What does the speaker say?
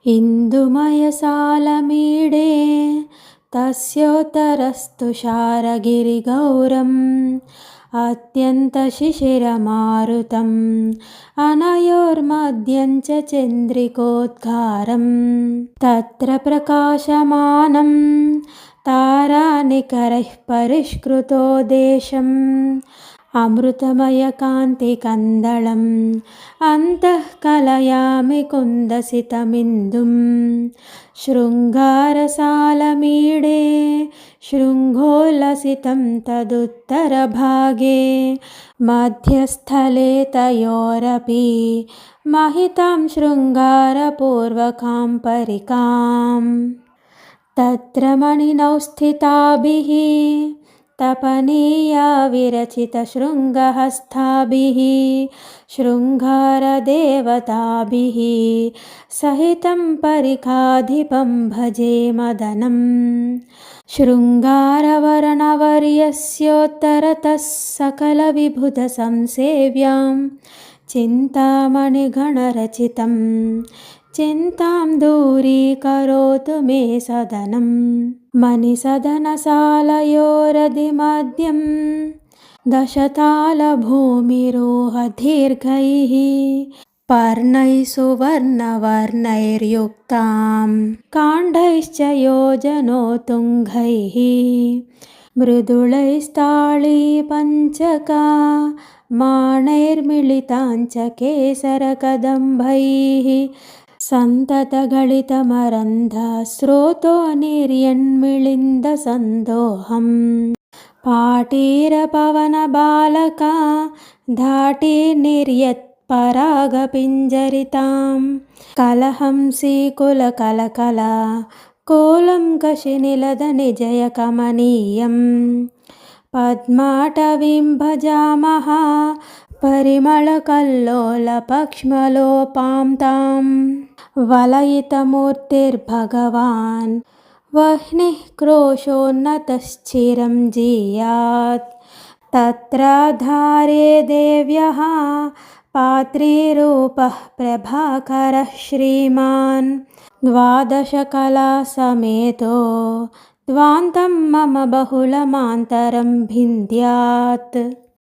इन्दुमयसालमीडे तस्योत्तरस्तुषारगिरिगौरम् अत्यन्तशिशिरमारुतम् अनयोर्मध्यं च चन्द्रिकोद्गारम् तत्र प्रकाशमानं तारानिकरैः परिष्कृतो देशम् अमृतमयकान्तिकन्दलम् अन्तः कलयामि कुन्दसितमिन्दुं शृङ्गारसालमीडे शृङ्गोल्लसितं तदुत्तरभागे मध्यस्थले तयोरपि महितां शृङ्गारपूर्वकां परिकाम् तत्र मणिनौ स्थिताभिः तपनीया विरचितशृङ्गहस्ताभिः शृङ्गारदेवताभिः सहितं परिखाधिपं भजे मदनम् शृङ्गारवर्णवर्यस्योत्तरतः सकलविबुधसंसेव्यां चिन्तामणिगणरचितं चिन्तां दूरीकरोतु मे सदनम् मणिसदनसालयोरधिमध्यं दशतालभूमिरोहदीर्घैः पर्णैः सुवर्णवर्णैर्युक्तां काण्डैश्च योजनोत्तुङ्गैः मृदुलैस्ताळीपञ्चका माणैर्मिलिताञ्च केसरकदम्बैः सन्ततगलितमरन्ध्रस्रोतो निर्यन्मिलिन्दसन्दोहम् पाटीरपवनबालका धाटी निर्यत्परागपिञ्जरितां कलहंसीकुलकलकला कोलं कशिनिलदनिजयकमनीयम् पद्माटवीं भजामः परिमलकल्लोलपक्ष्मलोपां तां वलयितमूर्तिर्भगवान् वह्निः क्रोशोन्नतश्चिरं जीयात् तत्राधारे देव्यः पात्रीरूपः प्रभाकरः श्रीमान् द्वादशकलासमेतो ध्वान्तं मम बहुलमान्तरं भिन्द्यात्।